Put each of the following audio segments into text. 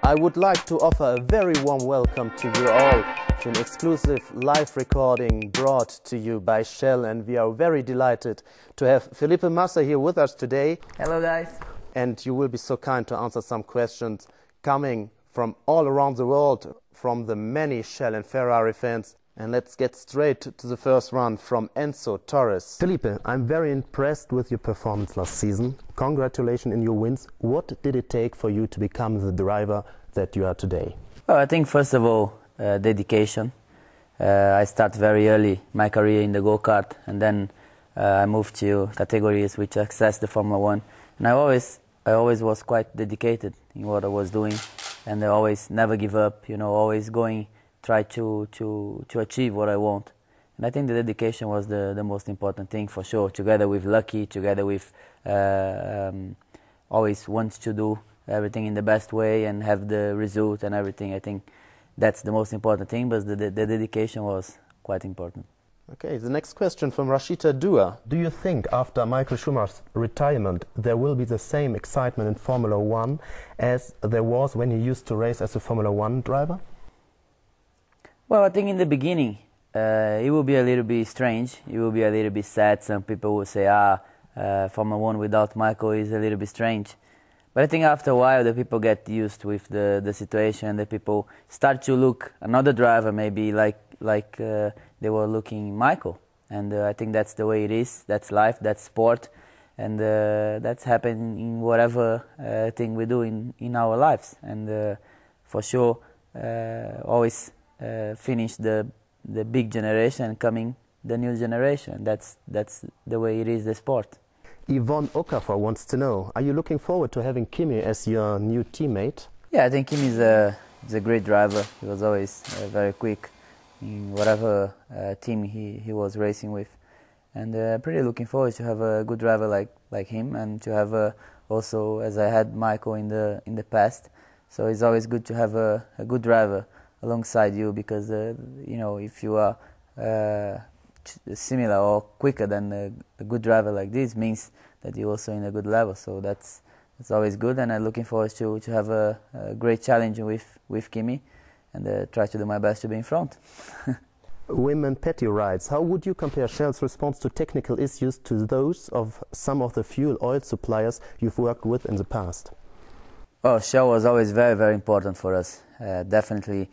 I would like to offer a very warm welcome to you all to an exclusive live recording brought to you by Shell, and we are very delighted to have Felipe Massa here with us today. Hello guys. And you will be so kind to answer some questions coming from all around the world, from the many Shell and Ferrari fans. And let's get straight to the first one from Enzo Torres. Felipe, I'm very impressed with your performance last season. Congratulations in your wins. What did it take for you to become the driver that you are today? Well, I think first of all, dedication. I started very early my career in the go-kart, and then I moved to categories which access the Formula 1. And I always was quite dedicated in what I was doing, and I always never give up, always try to achieve what I want. And I think the dedication was the most important thing for sure, together with lucky, together with always wants to do everything in the best way and have the result and everything. I think that's the most important thing, but the dedication was quite important. Okay, the next question from Rashida Dua. Do you think after Michael Schumacher's retirement there will be the same excitement in Formula 1 as there was when he used to race as a Formula 1 driver? Well, I think in the beginning it will be a little bit strange, it will be a little bit sad. Some people will say, Formula 1 without Michael is a little bit strange. But I think after a while the people get used with the situation, the people start to look another driver maybe like they were looking Michael. And I think that's the way it is, that's life, that's sport, and that's happening in whatever thing we do in our lives. And for sure always finish the big generation, coming the new generation. That's the way it is, the sport. Yvonne Okafor wants to know, are you looking forward to having Kimi as your new teammate? Yeah, I think Kimi is a great driver. He was always very quick in whatever team he was racing with. And pretty looking forward to have a good driver like him, and to have also, as I had Michael in the past. So it's always good to have a good driver alongside you, because if you are similar or quicker than a good driver like this, means that you're also in a good level. So that's always good, and I'm looking forward to have a great challenge with Kimi, and try to do my best to be in front. Women Petty writes, how would you compare Shell's response to technical issues to those of some of the fuel oil suppliers you've worked with in the past? Well, Shell was always very, very important for us. Definitely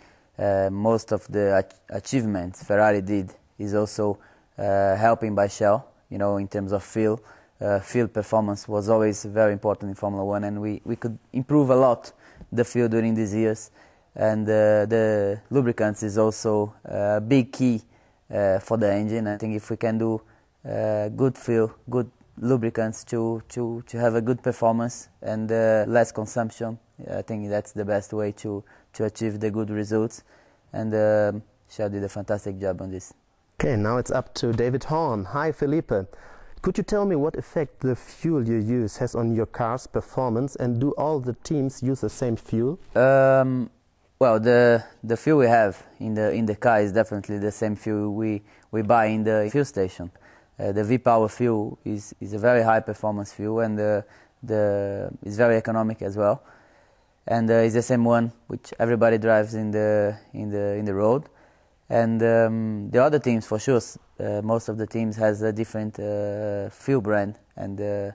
most of the achievements Ferrari did is also helping by Shell, in terms of field performance was always very important in Formula 1, and we could improve a lot the field during these years. And the lubricants is also a big key for the engine. I think if we can do good fuel, good lubricants to have a good performance and less consumption, I think that's the best way to achieve the good results. And Shell did a fantastic job on this. Okay, now it's up to David Horn. Hi Felipe. Could you tell me what effect the fuel you use has on your car's performance, and do all the teams use the same fuel? Well, the fuel we have in the car is definitely the same fuel we buy in the fuel station. The V-Power fuel is a very high performance fuel, and it's very economic as well. And it's the same one which everybody drives in the road. And the other teams, for sure, most of the teams has a different fuel brand, and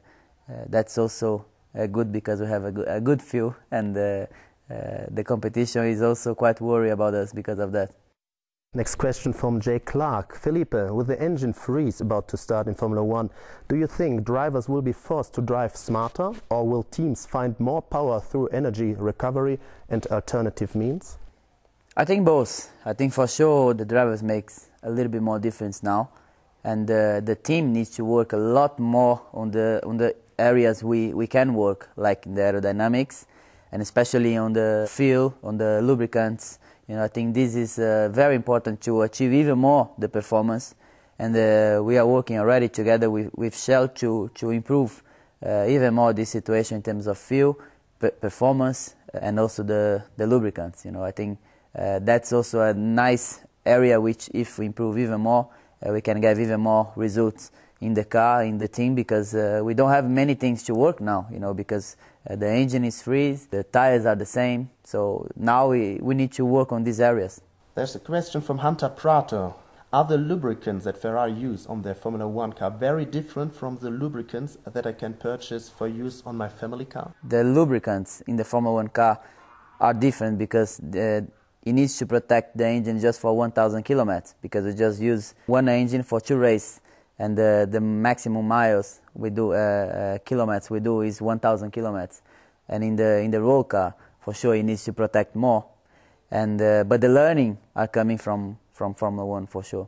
that's also good, because we have a good fuel, and the competition is also quite worried about us because of that. Next question from Jay Clark. Felipe, with the engine freeze about to start in Formula 1, do you think drivers will be forced to drive smarter, or will teams find more power through energy recovery and alternative means? I think both. I think for sure the drivers makes a little bit more difference now, and the team needs to work a lot more on the areas we can work, like in the aerodynamics, and especially on the fuel, on the lubricants. I think this is very important to achieve even more the performance, and we are working already together with Shell to improve even more this situation in terms of fuel, performance, and also the lubricants. I think that's also a nice area which, if we improve even more, we can get even more results in the car, in the team, because we don't have many things to work now, because the engine is free, the tires are the same. So now we need to work on these areas. There's a question from Hunter Prato. Are the lubricants that Ferrari use on their Formula 1 car very different from the lubricants that I can purchase for use on my family car? The lubricants in the Formula 1 car are different because it needs to protect the engine just for 1,000 kilometers, because we just use one engine for 2 races, and the maximum miles we do, kilometers we do, is 1,000 kilometers. And in the road car, for sure, it needs to protect more. And but the learning are coming from Formula 1 for sure.